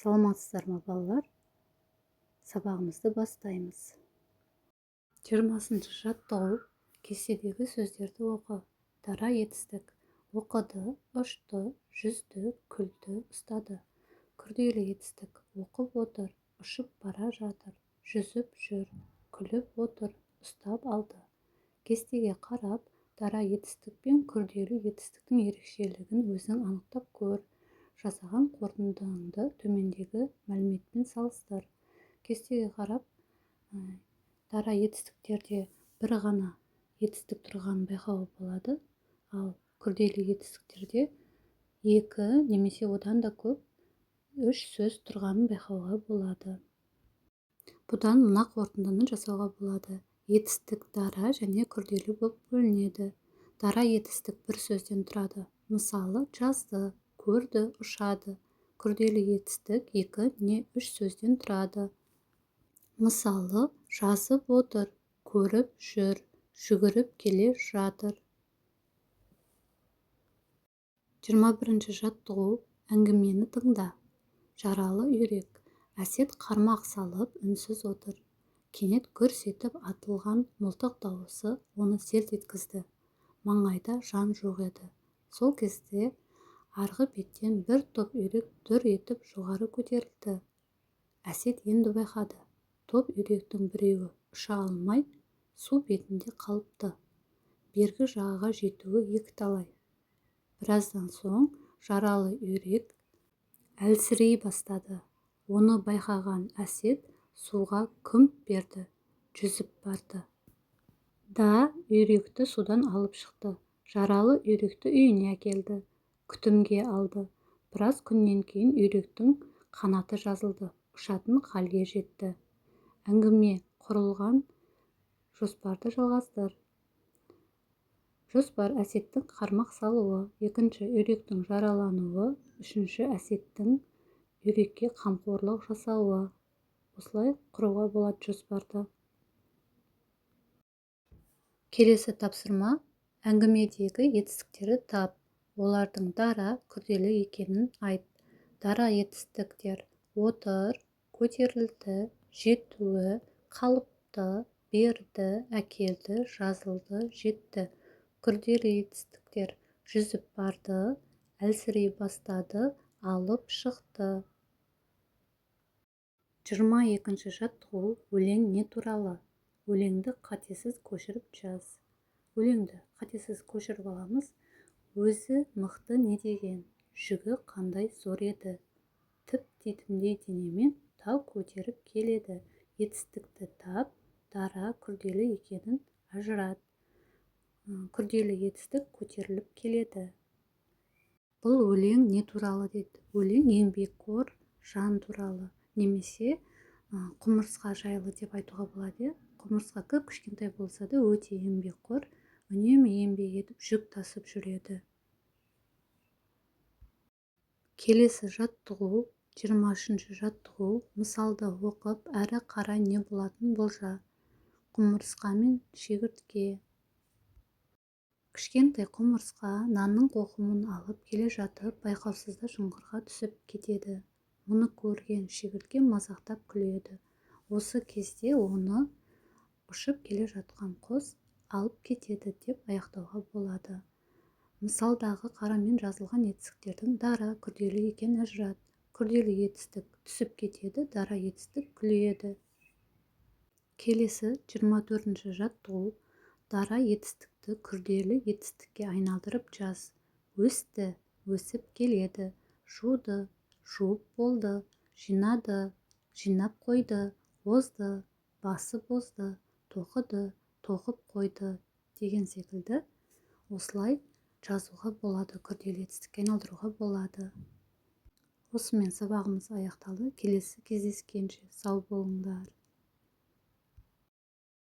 Саламатсыздар ма балалар? Сабағымызды бастаймыз. 20-шы жаттығу. Кестедегі сөздерді оқы. Дара етістік. Оқыды, ұшты, жүзді, күлді, ұстады. Күрделі етістік. Оқып отыр, ұшып бара жатыр, жүзіп жүр, күліп отыр, ұстап алды. Кестеге қарап, дара етістік пен күрделі етістіктің ерекшелігін өзің анықтап көр. Жасаған қорытындыңды төмендегі мәліметпен салыстыр. Кестеге қарап, дара етістіктерде бір ғана етістік тұрғанын байқауға болады, ал күрделі етістіктерде екі немесе одан да көп үш сөз тұрғанын байқауға болады. Бұдан мына қорытындыны жасауға болады. Етістік дара және күрделі болып бөлінеді. Дара етістік бір сөзден тұрады. Мысалы, жазды, көрді, ұшады. Күрделі етістік екі не үш сөзден тұрады. Мысалы, жазып отыр, көріп жүр, жүгіріп келе жатыр. 21-ші жаттығу. Әңгімені тыңда. Жаралы үйрек. Әсет қармақ салып үнсіз отыр. Кенет гүрс етіп атылған мылтық дауысы оны селт еткізді. Маңайда жан жоқ еді. Сол кезде арғы беттен бір топ үйрек дүр етіп жоғары көтерілді. Әсет енді байқады. Топ үйректің біреуі ұша алмай су бетінде қалыпты. Бергі жағаға жетуі екіталай. Біраздан соң жаралы үйрек әлсірей бастады. Оны байқаған Әсет суға күмп берді, жүзіп барды. Үйректі судан алып шықты. Жаралы үйректі үйіне әкелді. Күтімге алды. Біраз күннен кейін үйректің қанаты жазылды. Ұшатын халге жетті. Әңгіме құрылған жоспарды жалғастыр. Жоспар: Әсеттің қармақ салуы, екінші үйректің жаралануы, үшінші Әсеттің үйрекке қамқорлық жасауы. Осылай құруға болады жоспарды. Келесі тапсырма: әңгімедегі етістіктерді тап. Олардың дара, күрделі екенін айт. Дара етістіктер: отыр, көтерілді, жетуі, қалыпты, берді, әкелді, жазылды, жетті. Күрделі етістіктер: жүзіп барды, әлсірей бастады, алып шықты. 22-ші жаттығу. Өлең не туралы? Өлеңді қатесіз көшіріп жаз. Өлеңді қатесіз көшіріп аламыз. Өзі мықты не деген? Жүгі қандай зор еді? Тіп дейтіндей денемен тау көтеріп келеді. Етістікті тап, дара, күрделі екенін ажырат. Күрделі етістік көтеріліп келеді. Бұл өлең не туралы дейді? Өлең еңбекқор жан туралы, немесе құмырсқа жайлы деп айтуға болады. Құмырсқа кішкентай болса да өте еңбекқор, үнемі еңбек етіп жүк тасып жүреді. Келесі жаттығу. 23-ші жаттығу. Мысалды оқып, әрі қарай не болатын болжа. Құмырсқа мен шегіртке. Кішкентай құмырсқа нанның қоқымын алып келе жатып, байқаусызда шұңқырға түсіп кетеді. Мұны көрген шегіртке мазақтап күледі. Осы кезде оны ұшып келе жатқан құс алып кетеді деп аяқтауға болады. Мысалдағы қарамен жазылған етістіктердің дара, күрделі екенін ажырат. Күрделі етістік түсіп кетеді, дара етістік күледі. Келесі 24-ші жаттығу. Дара етістікті күрделі етістікке айналдырып жаз. Өсті, өсіп келеді. Жуды, жуып болды. Жинады, жинап қойды. Озды, басып озды. Тоқыды, тоқып қойды деген секілді. Осылай жазуға болады, күрделі етістікке айналдыруға болады. Осымен сабағымыз аяқталды. Келесі кездескенше сау болыңдар.